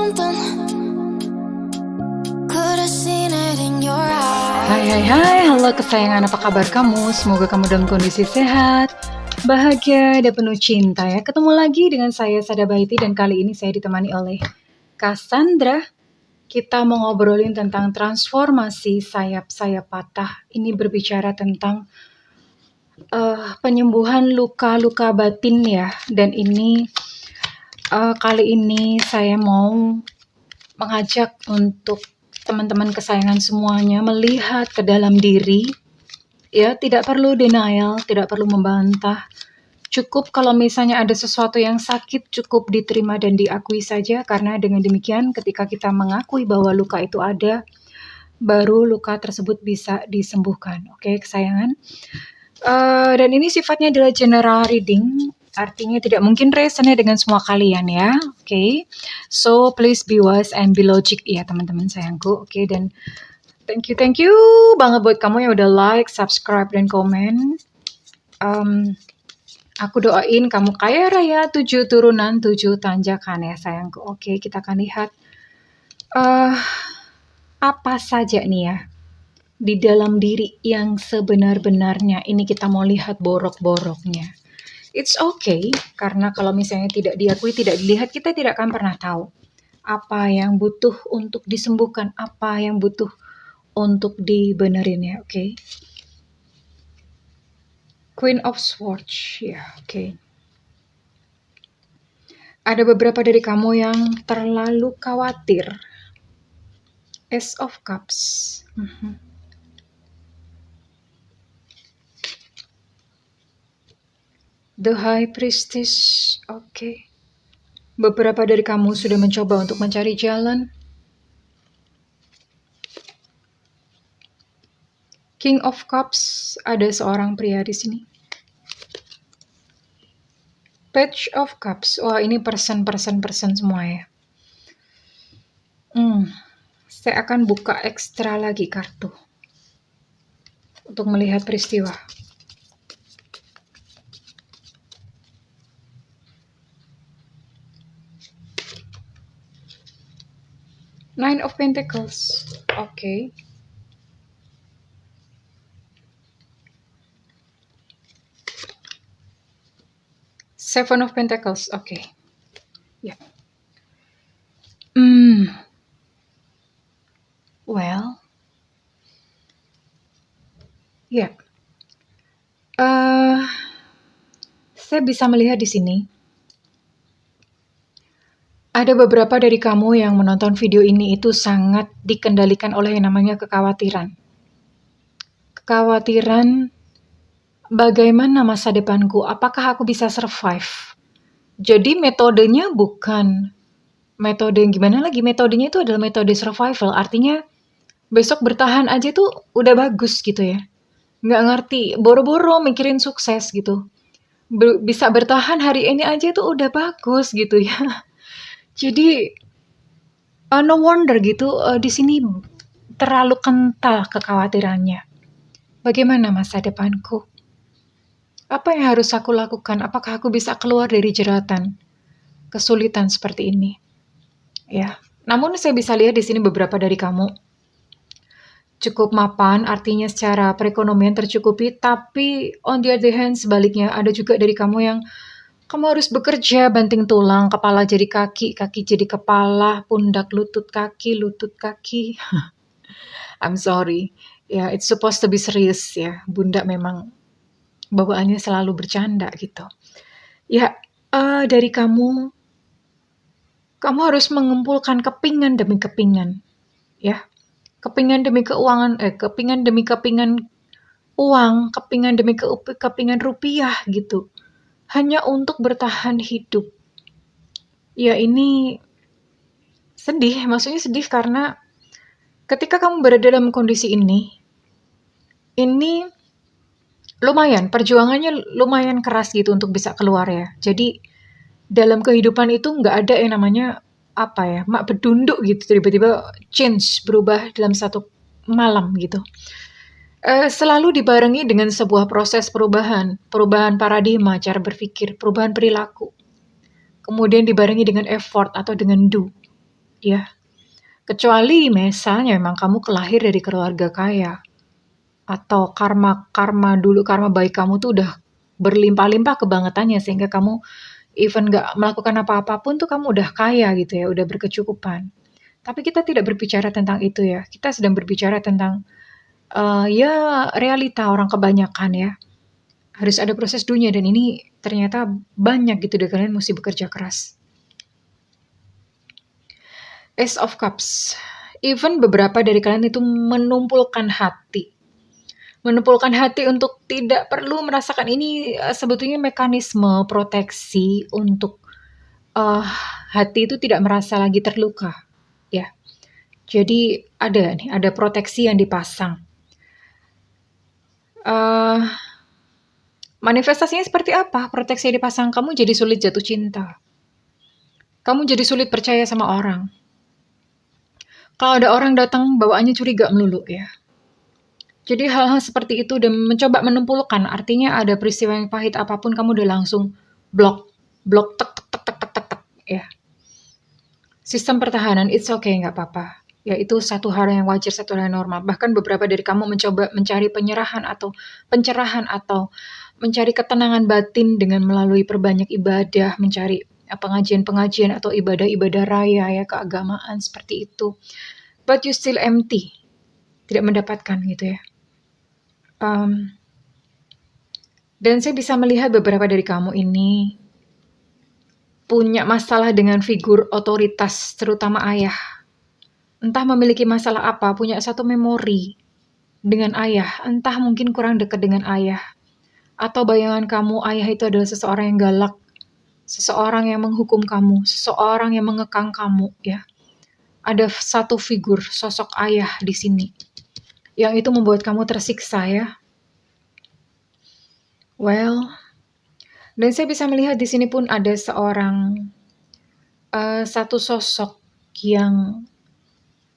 something. Could've seen it in your eyes. Hai, halo kesayangan, apa kabar kamu? Semoga kamu dalam kondisi sehat, bahagia, dan penuh cinta ya. Ketemu lagi dengan saya, Sada Baiti, dan kali ini saya ditemani oleh Cassandra. Kita mau ngobrolin tentang transformasi sayap-sayap patah. Ini berbicara tentang penyembuhan luka-luka batin ya. Dan ini kali ini saya mau mengajak untuk teman-teman kesayangan semuanya melihat ke dalam diri. Ya, tidak perlu denial, tidak perlu membantah. Cukup kalau misalnya ada sesuatu yang sakit, cukup diterima dan diakui saja. Karena dengan demikian ketika kita mengakui bahwa luka itu ada, baru luka tersebut bisa disembuhkan. Oke, kesayangan. Dan ini sifatnya adalah general reading. Artinya tidak mungkin resonate dengan semua kalian ya. Oke. So, please be wise and be logic ya teman-teman sayangku. Oke, dan thank you banget buat kamu yang udah like, subscribe, dan komen. Aku doain kamu kaya raya 7 turunan 7 tanjakan ya sayangku. Oke, kita akan lihat apa saja nih ya di dalam diri yang sebenar-benarnya. Ini kita mau lihat borok-boroknya. It's okay, karena kalau misalnya tidak diakui, tidak dilihat, kita tidak akan pernah tahu apa yang butuh untuk disembuhkan, apa yang butuh untuk dibenerin ya, oke? Queen of Swords, ya, oke. Ada beberapa dari kamu yang terlalu khawatir. Ace of Cups. The High Priestess, oke. Beberapa dari kamu sudah mencoba untuk mencari jalan. King of Cups, ada seorang pria di sini. Page of Cups, wah ini person semua ya. Saya akan buka ekstra lagi kartu untuk melihat peristiwa. Nine of Pentacles, oke. Seven of Pentacles, oke. Ya. Well, ya. Saya bisa melihat di sini. Ada beberapa dari kamu yang menonton video ini itu sangat dikendalikan oleh yang namanya kekhawatiran. Kekhawatiran bagaimana masa depanku, apakah aku bisa survive? Jadi metodenya bukan metode yang gimana lagi, metodenya itu adalah metode survival. Artinya besok bertahan aja tuh udah bagus gitu ya. Nggak ngerti, boro-boro mikirin sukses gitu. Bisa bertahan hari ini aja tuh udah bagus gitu ya. Jadi no wonder gitu di sini terlalu kental kekhawatirannya. Bagaimana masa depanku? Apa yang harus aku lakukan? Apakah aku bisa keluar dari jeratan kesulitan seperti ini? Ya. Namun saya bisa lihat di sini beberapa dari kamu cukup mapan, artinya secara perekonomian tercukupi, tapi on the other hand sebaliknya ada juga dari kamu yang kamu harus bekerja banting tulang, kepala jadi kaki, kaki jadi kepala, pundak lutut kaki. I'm sorry. Ya, it's supposed to be serious ya. Bunda memang bawaannya selalu bercanda gitu. Ya, dari kamu harus mengumpulkan kepingan demi kepingan. Ya. Kepingan demi keuangan, kepingan demi kepingan uang, kepingan demi kepingan rupiah gitu. Hanya untuk bertahan hidup. Ya ini sedih, maksudnya sedih karena ketika kamu berada dalam kondisi ini lumayan, perjuangannya lumayan keras gitu untuk bisa keluar ya. Jadi dalam kehidupan itu nggak ada yang namanya mak bedunduk gitu, tiba-tiba change, berubah dalam satu malam gitu. Selalu dibarengi dengan sebuah proses perubahan paradigma, cara berpikir, perubahan perilaku. Kemudian dibarengi dengan effort atau dengan do. ya. Kecuali misalnya memang kamu kelahir dari keluarga kaya, atau karma baik kamu tuh udah berlimpah-limpah kebangetannya sehingga kamu even nggak melakukan apa-apa pun tuh kamu udah kaya gitu ya, udah berkecukupan. Tapi kita tidak berbicara tentang itu ya, kita sedang berbicara tentang, ya realita orang kebanyakan ya. Harus ada proses dunia dan ini ternyata banyak gitu deh, kalian mesti bekerja keras. Ace of Cups. Even beberapa dari kalian itu menumpulkan hati. Menumpulkan hati untuk tidak perlu merasakan ini, sebetulnya mekanisme proteksi untuk hati itu tidak merasa lagi terluka, ya. Jadi ada proteksi yang dipasang. Manifestasinya seperti apa? Proteksi yang dipasang, kamu jadi sulit jatuh cinta. Kamu jadi sulit percaya sama orang. Kalau ada orang datang bawaannya curiga melulu ya. Jadi hal-hal seperti itu dan mencoba menumpulkan, artinya ada peristiwa yang pahit apapun kamu udah langsung blok, tek tek tek tek tek tek, tek ya. Sistem pertahanan, it's okay, nggak apa-apa. Ya itu satu hal yang wajar, satu hal yang normal. Bahkan beberapa dari kamu mencoba mencari pencerahan atau mencari ketenangan batin dengan melalui perbanyak ibadah, mencari pengajian-pengajian atau ibadah-ibadah raya ya, keagamaan seperti itu. But you still empty, tidak mendapatkan gitu ya. Dan saya bisa melihat beberapa dari kamu ini punya masalah dengan figur otoritas, terutama ayah. Entah memiliki masalah apa, punya satu memori dengan ayah, entah mungkin kurang dekat dengan ayah. Atau bayangan kamu ayah itu adalah seseorang yang galak, seseorang yang menghukum kamu, seseorang yang mengekang kamu ya. Ada satu figur sosok ayah di sini yang itu membuat kamu tersiksa ya. Well, dan saya bisa melihat di sini pun ada satu sosok yang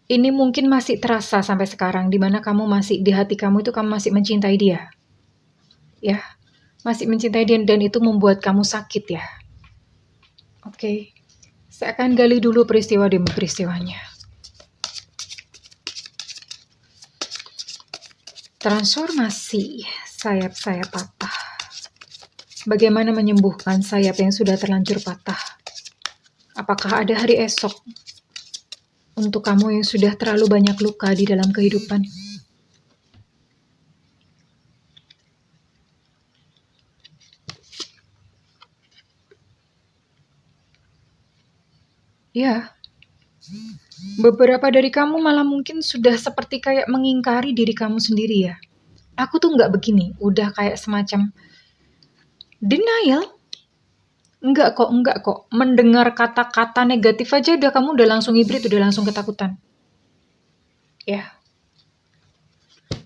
ini mungkin masih terasa sampai sekarang, di mana kamu masih di hati kamu itu kamu masih mencintai dia. Ya, masih mencintai dia dan itu membuat kamu sakit ya. Oke. Saya akan gali dulu peristiwa demi peristiwanya. Transformasi sayap-sayap patah. Bagaimana menyembuhkan sayap yang sudah terlanjur patah? Apakah ada hari esok untuk kamu yang sudah terlalu banyak luka di dalam kehidupan? Ya, beberapa dari kamu malah mungkin sudah seperti kayak mengingkari diri kamu sendiri ya. Aku tuh nggak begini, udah kayak semacam denial. Enggak kok. Mendengar kata-kata negatif aja kamu udah langsung hibrid, udah langsung ketakutan. Ya.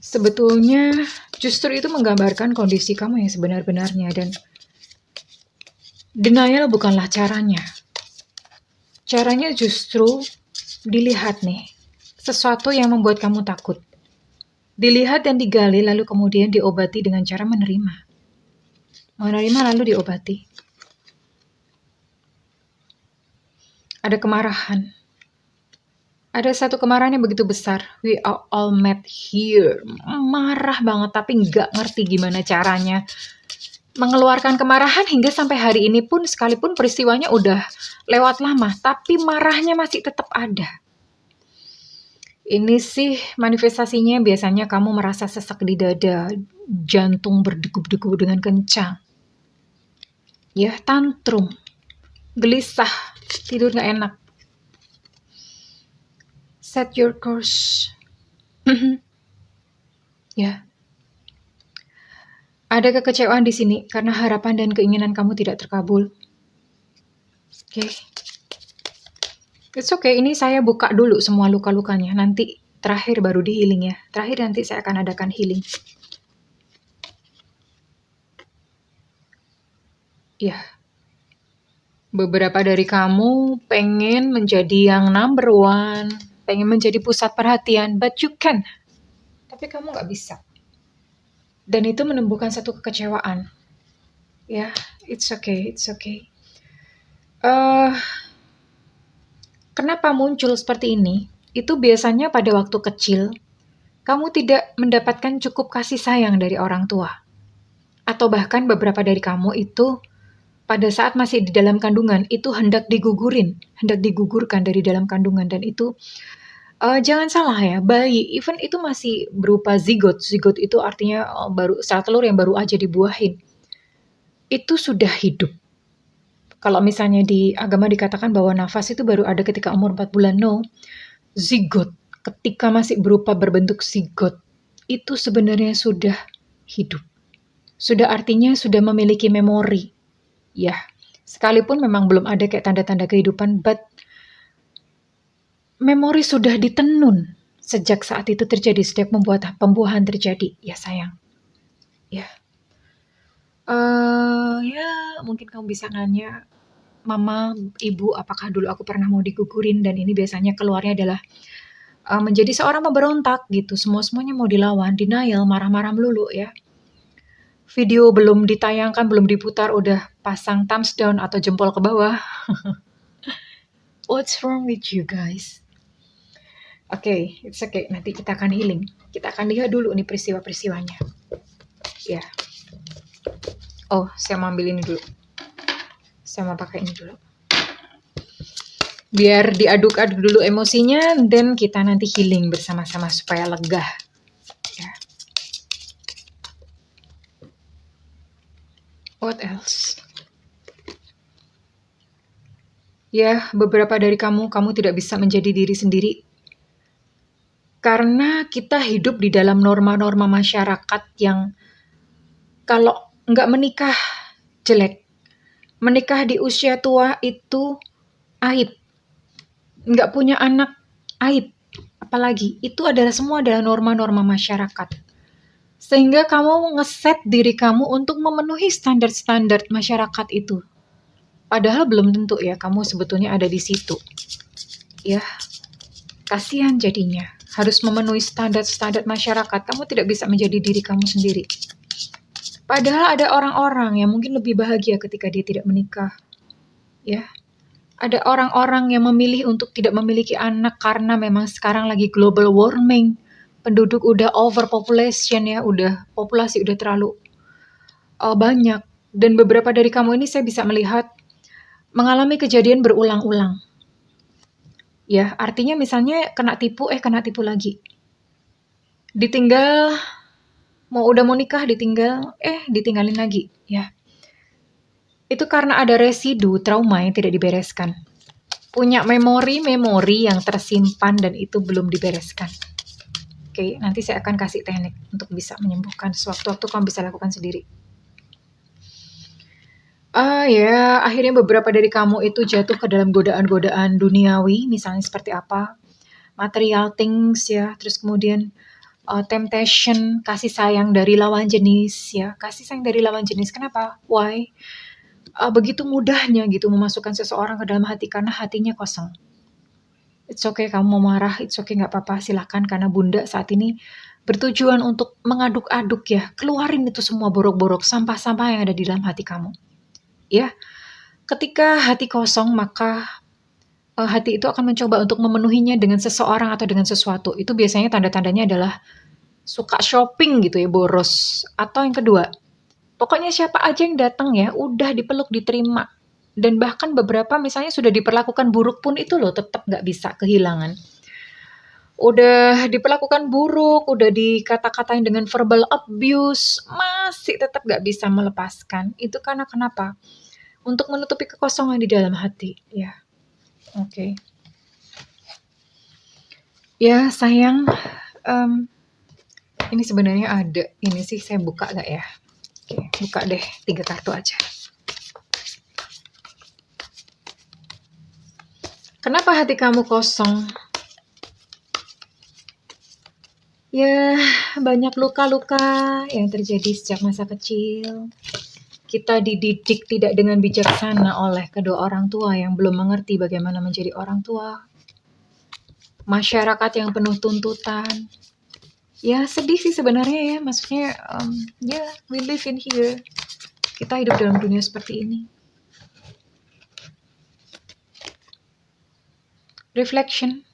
Sebetulnya justru itu menggambarkan kondisi kamu yang sebenar-benarnya dan denial bukanlah caranya. Caranya justru dilihat nih, sesuatu yang membuat kamu takut. Dilihat dan digali lalu kemudian diobati dengan cara menerima. Menerima lalu diobati. Ada kemarahan. Ada satu kemarahan yang begitu besar. We are all met here. Marah banget tapi nggak ngerti gimana caranya mengeluarkan kemarahan hingga sampai hari ini pun sekalipun peristiwanya udah lewat lama, tapi marahnya masih tetap ada. Ini sih manifestasinya biasanya kamu merasa sesak di dada, jantung berdegup-degup dengan kencang. Ya, tantrum, gelisah, tidur gak enak. Set your course. Ya. Ada kekecewaan di sini karena harapan dan keinginan kamu tidak terkabul. Oke. It's okay, ini saya buka dulu semua luka-lukanya. Nanti terakhir baru di healing ya. Terakhir nanti saya akan adakan healing. Ya. Beberapa dari kamu pengen menjadi yang number one, pengen menjadi pusat perhatian, but you can. Tapi kamu gak bisa. Dan itu menumbuhkan satu kekecewaan. Ya, it's okay. Kenapa Kenapa muncul seperti ini? Itu biasanya pada waktu kecil, kamu tidak mendapatkan cukup kasih sayang dari orang tua. Atau bahkan beberapa dari kamu itu pada saat masih di dalam kandungan itu hendak digugurkan dari dalam kandungan, dan itu jangan salah ya, bayi even itu masih berupa zigot. Zigot itu artinya baru sel telur yang baru aja dibuahin. Itu sudah hidup. Kalau misalnya di agama dikatakan bahwa nafas itu baru ada ketika umur 4 bulan, no. Zigot, ketika masih berupa berbentuk zigot, itu sebenarnya sudah hidup. Sudah artinya sudah memiliki memori. Ya, sekalipun memang belum ada kayak tanda-tanda kehidupan, but memori sudah ditenun sejak saat itu terjadi, sejak pembuahan terjadi. Ya sayang. Ya. Ya, mungkin kamu bisa nanya, Mama, Ibu, apakah dulu aku pernah mau digugurin? Dan ini biasanya keluarnya adalah menjadi seorang pemberontak gitu. Semuanya mau dilawan, denial, marah-marah melulu ya. Video belum ditayangkan, belum diputar, udah pasang thumbs down atau jempol ke bawah. What's wrong with you guys? Oke, it's okay. Nanti kita akan healing. Kita akan lihat dulu nih peristiwa-peristiwanya. Ya. Oh, saya mau ambil ini dulu. Saya mau pakai ini dulu. Biar diaduk-aduk dulu emosinya, dan kita nanti healing bersama-sama supaya lega. Ya. What else? Ya, beberapa dari kamu tidak bisa menjadi diri sendiri. Karena kita hidup di dalam norma-norma masyarakat yang kalau nggak menikah jelek. Menikah di usia tua itu aib. Nggak punya anak aib. Apalagi, itu semua adalah norma-norma masyarakat. Sehingga kamu ngeset diri kamu untuk memenuhi standar-standar masyarakat itu. Padahal belum tentu ya kamu sebetulnya ada di situ. Ya, kasihan jadinya. Harus memenuhi standar-standar masyarakat. Kamu tidak bisa menjadi diri kamu sendiri. Padahal ada orang-orang yang mungkin lebih bahagia ketika dia tidak menikah. Ya. Ada orang-orang yang memilih untuk tidak memiliki anak karena memang sekarang lagi global warming. Penduduk udah overpopulation ya, populasi udah terlalu banyak. Dan beberapa dari kamu ini saya bisa melihat mengalami kejadian berulang-ulang. Ya, artinya misalnya kena tipu lagi. Ditinggal, udah mau nikah ditinggal, ditinggalin lagi, ya. Itu karena ada residu trauma yang tidak dibereskan. Punya memori yang tersimpan dan itu belum dibereskan. Oke, nanti saya akan kasih teknik untuk bisa menyembuhkan. Sewaktu-waktu kamu bisa lakukan sendiri. Ya, akhirnya beberapa dari kamu itu jatuh ke dalam godaan-godaan duniawi, misalnya seperti apa? Material things ya, terus kemudian temptation, kasih sayang dari lawan jenis ya. Kasih sayang dari lawan jenis, kenapa? Why? Begitu mudahnya gitu memasukkan seseorang ke dalam hati karena hatinya kosong. It's okay kamu mau marah, it's okay nggak apa-apa, silakan, karena bunda saat ini bertujuan untuk mengaduk-aduk ya, keluarin itu semua borok-borok, sampah-sampah yang ada di dalam hati kamu. Ya, ketika hati kosong maka hati itu akan mencoba untuk memenuhinya dengan seseorang atau dengan sesuatu. Itu biasanya tanda-tandanya adalah suka shopping gitu ya, boros. Atau yang kedua, pokoknya siapa aja yang datang ya, udah dipeluk, diterima. Dan bahkan beberapa misalnya sudah diperlakukan buruk pun itu loh tetap nggak bisa kehilangan. Udah diperlakukan buruk, udah dikata-katain dengan verbal abuse, masih tetap nggak bisa melepaskan. Itu karena kenapa? Untuk menutupi kekosongan di dalam hati. Ya, oke. Ya sayang, ini sebenarnya ada. Ini sih saya buka nggak ya? Oke, buka deh 3 kartu aja. Kenapa hati kamu kosong? Ya, banyak luka-luka yang terjadi sejak masa kecil. Kita dididik tidak dengan bijaksana oleh kedua orang tua yang belum mengerti bagaimana menjadi orang tua. Masyarakat yang penuh tuntutan. Ya, sedih sih sebenarnya ya. Maksudnya, we live in here. Kita hidup dalam dunia seperti ini. reflection.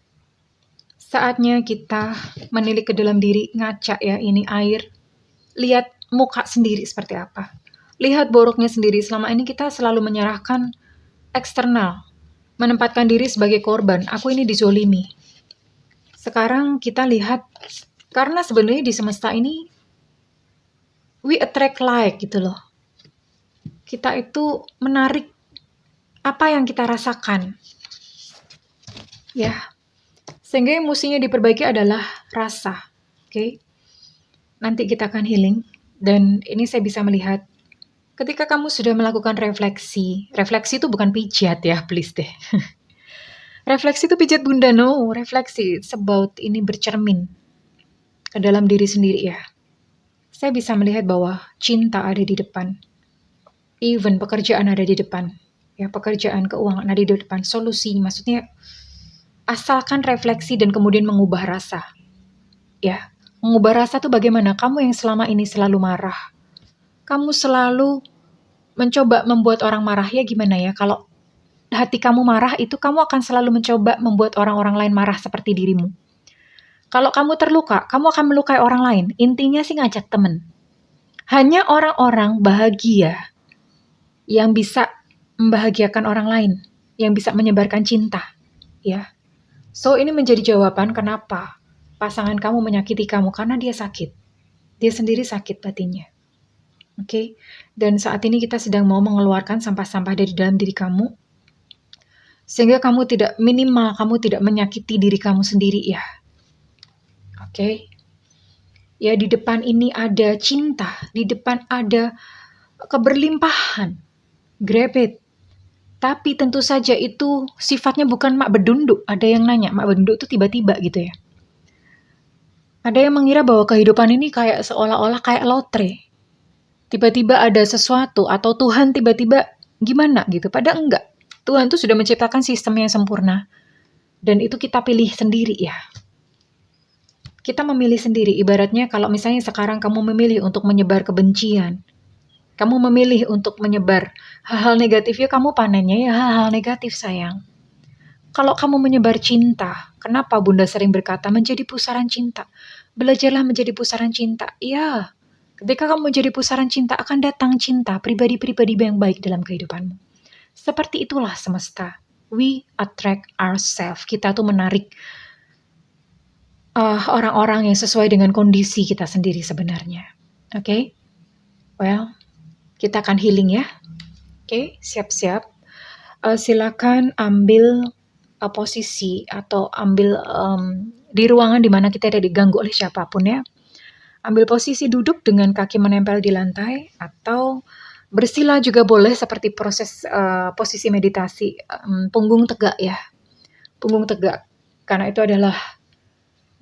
Saatnya kita menilik ke dalam diri, ngaca ya, ini air. Lihat muka sendiri seperti apa. Lihat boroknya sendiri. Selama ini kita selalu menyerahkan eksternal, menempatkan diri sebagai korban. Aku ini dizolimi. Sekarang kita lihat, karena sebenarnya di semesta ini we attract like gitu loh. Kita itu menarik apa yang kita rasakan. Ya. Sehingga yang mestinya diperbaiki adalah rasa. Oke. Nanti kita akan healing, dan ini saya bisa melihat ketika kamu sudah melakukan refleksi. Refleksi itu bukan pijat ya, please deh. Refleksi itu pijat bunda, no. Refleksi it's about ini bercermin ke dalam diri sendiri ya. Saya bisa melihat bahwa cinta ada di depan. Even pekerjaan ada di depan. Ya, pekerjaan, keuangan ada di depan. Solusi, maksudnya asalkan refleksi dan kemudian mengubah rasa. Ya, mengubah rasa tuh bagaimana? Kamu yang selama ini selalu marah. Kamu selalu mencoba membuat orang marah, ya gimana ya? Kalau hati kamu marah itu kamu akan selalu mencoba membuat orang-orang lain marah seperti dirimu. Kalau kamu terluka, kamu akan melukai orang lain. Intinya sih ngajak temen. Hanya orang-orang bahagia yang bisa membahagiakan orang lain, yang bisa menyebarkan cinta, ya. So ini menjadi jawaban kenapa pasangan kamu menyakiti kamu, karena dia sakit. Dia sendiri sakit batinnya. Oke. Dan saat ini kita sedang mau mengeluarkan sampah-sampah dari dalam diri kamu, sehingga kamu tidak menyakiti diri kamu sendiri ya. Oke. Ya, di depan ini ada cinta, di depan ada keberlimpahan. Grab it. Tapi tentu saja itu sifatnya bukan mak bedunduk. Ada yang nanya, mak bedunduk itu tiba-tiba gitu ya. Ada yang mengira bahwa kehidupan ini kayak seolah-olah kayak lotre. Tiba-tiba ada sesuatu atau Tuhan tiba-tiba gimana gitu. Padahal enggak. Tuhan tuh sudah menciptakan sistem yang sempurna. Dan itu kita pilih sendiri ya. Kita memilih sendiri. Ibaratnya kalau misalnya sekarang kamu memilih untuk menyebar kebencian. Kamu memilih untuk menyebar hal-hal negatif, ya kamu panennya ya hal-hal negatif sayang. Kalau kamu menyebar cinta, kenapa Bunda sering berkata menjadi pusaran cinta? Belajarlah menjadi pusaran cinta. Ya, ketika kamu menjadi pusaran cinta akan datang cinta, pribadi-pribadi yang baik dalam kehidupanmu. Seperti itulah semesta. We attract ourselves. Kita tuh menarik orang-orang yang sesuai dengan kondisi kita sendiri sebenarnya. Oke? Well, kita akan healing ya. Oke, siap-siap. Silakan ambil posisi atau ambil di ruangan di mana kita tidak diganggu oleh siapapun ya. Ambil posisi duduk dengan kaki menempel di lantai, atau bersila juga boleh seperti proses posisi meditasi. Punggung tegak ya. Punggung tegak. Karena itu adalah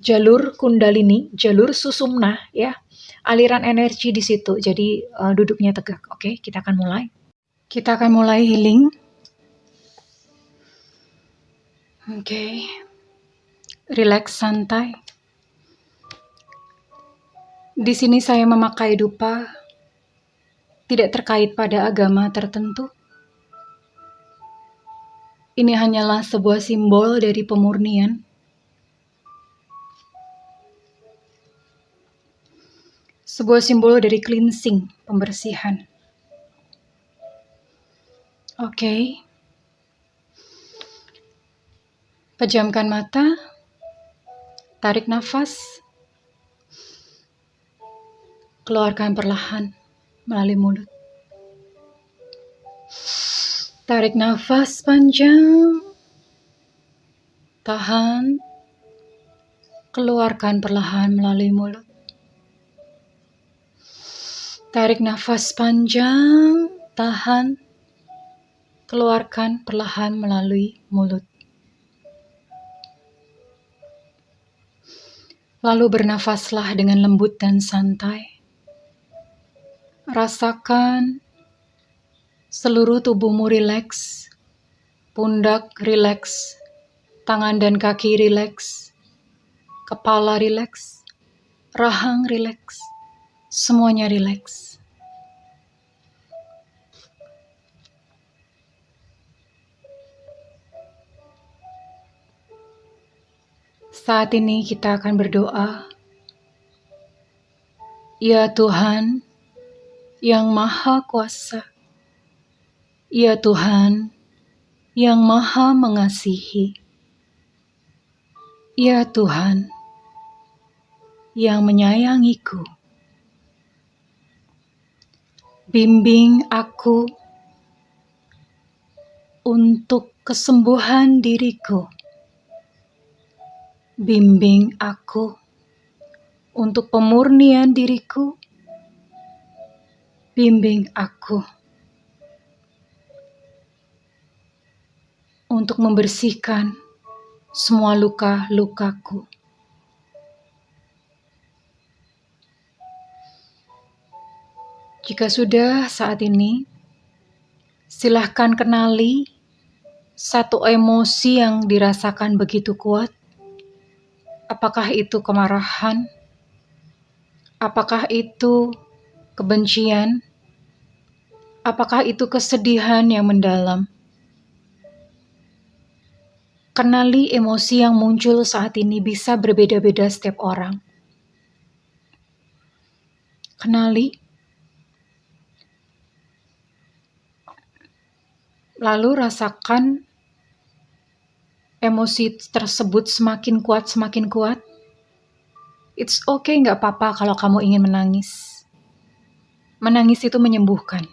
jalur kundalini, jalur susumna ya. Aliran energi di situ. Jadi duduknya tegak. Oke, kita akan mulai. Kita akan mulai healing. Oke. Relax, santai. Di sini saya memakai dupa tidak terkait pada agama tertentu. Ini hanyalah sebuah simbol dari pemurnian. Sebuah simbol dari cleansing, pembersihan. Oke. Pejamkan mata. Tarik nafas. Keluarkan perlahan melalui mulut. Tarik nafas panjang. Tahan. Keluarkan perlahan melalui mulut. Tarik nafas panjang, tahan, keluarkan perlahan melalui mulut. Lalu bernafaslah dengan lembut dan santai. Rasakan seluruh tubuhmu rileks, pundak rileks, tangan dan kaki rileks, kepala rileks, rahang rileks, semuanya rileks. Saat ini kita akan berdoa. Ya Tuhan yang Maha Kuasa, ya Tuhan yang Maha Mengasihi, ya Tuhan yang menyayangiku. Bimbing aku untuk kesembuhan diriku. Bimbing aku untuk pemurnian diriku. Bimbing aku untuk membersihkan semua luka-lukaku. Jika sudah saat ini, silahkan kenali satu emosi yang dirasakan begitu kuat. Apakah itu kemarahan? Apakah itu kebencian? Apakah itu kesedihan yang mendalam? Kenali emosi yang muncul saat ini bisa berbeda-beda setiap orang. Kenali. Lalu rasakan emosi tersebut semakin kuat. It's okay, gak apa-apa kalau kamu ingin menangis. Menangis itu menyembuhkan.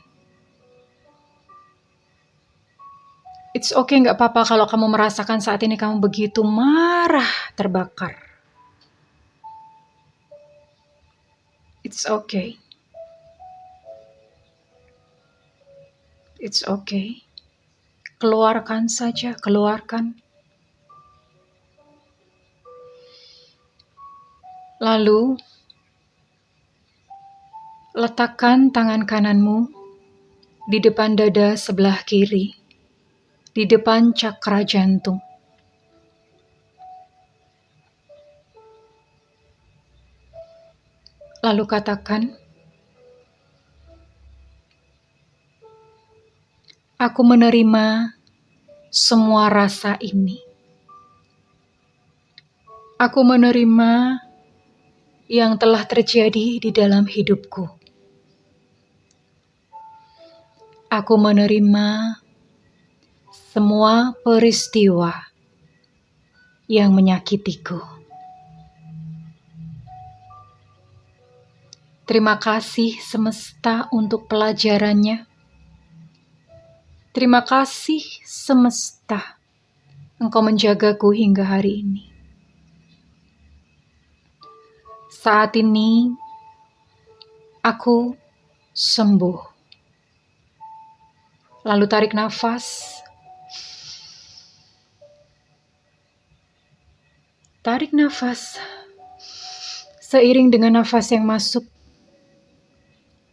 It's okay, gak apa-apa kalau kamu merasakan saat ini kamu begitu marah, terbakar. It's okay. It's okay. Keluarkan saja, keluarkan. Lalu, letakkan tangan kananmu di depan dada sebelah kiri, di depan cakra jantung. Lalu katakan, aku menerima semua rasa ini. Aku menerima yang telah terjadi di dalam hidupku. Aku menerima semua peristiwa yang menyakitiku. Terima kasih semesta untuk pelajarannya. Terima kasih semesta, Engkau menjagaku hingga hari ini. Saat ini, aku sembuh. Lalu tarik nafas. Tarik nafas. Seiring dengan nafas yang masuk,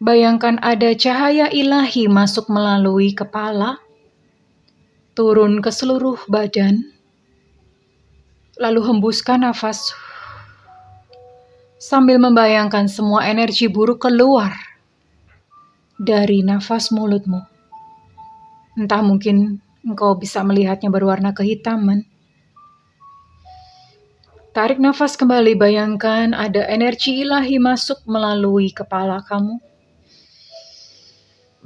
bayangkan ada cahaya ilahi masuk melalui kepala, turun ke seluruh badan, lalu hembuskan nafas sambil membayangkan semua energi buruk keluar dari nafas mulutmu. Entah mungkin engkau bisa melihatnya berwarna kehitaman. Tarik nafas kembali, bayangkan ada energi ilahi masuk melalui kepala kamu.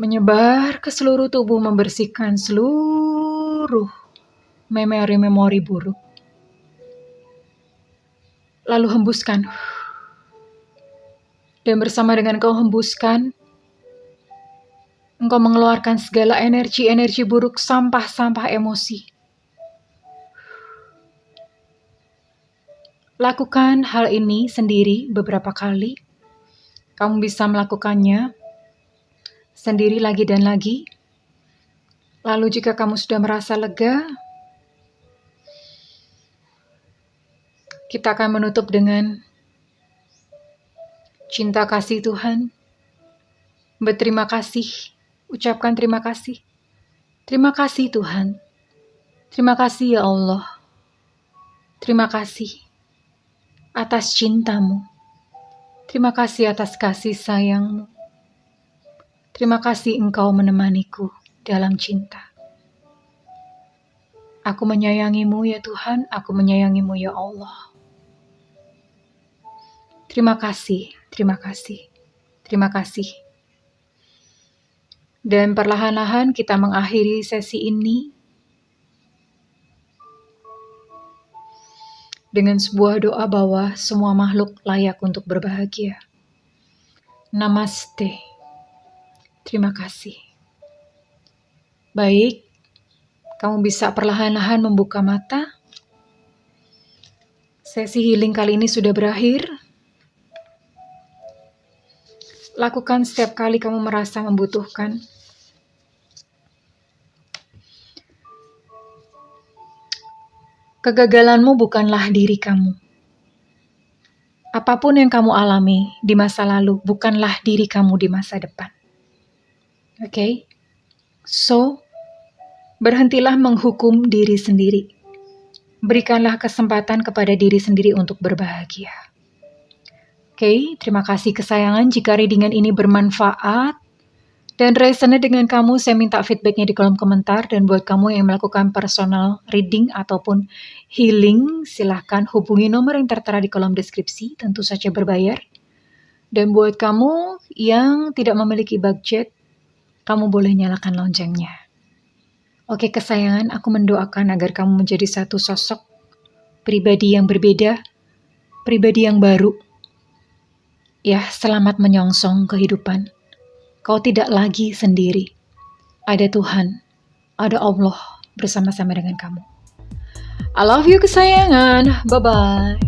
Menyebar ke seluruh tubuh, membersihkan seluruh memori-memori buruk. Lalu hembuskan. Dan bersama dengan kau hembuskan, engkau mengeluarkan segala energi-energi buruk, sampah-sampah emosi. Lakukan hal ini sendiri beberapa kali. Kamu bisa melakukannya sendiri lagi dan lagi. Lalu jika kamu sudah merasa lega, kita akan menutup dengan cinta kasih Tuhan. Berterima kasih. Ucapkan terima kasih. Terima kasih Tuhan. Terima kasih ya Allah. Terima kasih atas cintamu. Terima kasih atas kasih sayangmu. Terima kasih Engkau menemaniku dalam cinta. Aku menyayangimu ya Tuhan. Aku menyayangimu ya Allah. Terima kasih, terima kasih, terima kasih. Dan perlahan-lahan kita mengakhiri sesi ini dengan sebuah doa bahwa semua makhluk layak untuk berbahagia. Namaste. Terima kasih. Baik, kamu bisa perlahan-lahan membuka mata. Sesi healing kali ini sudah berakhir. Lakukan setiap kali kamu merasa membutuhkan. Kegagalanmu bukanlah diri kamu. Apapun yang kamu alami di masa lalu bukanlah diri kamu di masa depan. Oke? So, berhentilah menghukum diri sendiri. Berikanlah kesempatan kepada diri sendiri untuk berbahagia. Oke, terima kasih kesayangan. Jika readingan ini bermanfaat dan resonate dengan kamu, saya minta feedbacknya di kolom komentar. Dan buat kamu yang melakukan personal reading ataupun healing, silahkan hubungi nomor yang tertera di kolom deskripsi, tentu saja berbayar. Dan buat kamu yang tidak memiliki budget, kamu boleh nyalakan loncengnya. Oke kesayangan, aku mendoakan agar kamu menjadi satu sosok pribadi yang berbeda, pribadi yang baru. Ya, selamat menyongsong kehidupan. Kau tidak lagi sendiri. Ada Tuhan, ada Allah bersama-sama dengan kamu. I love you kesayangan. Bye-bye.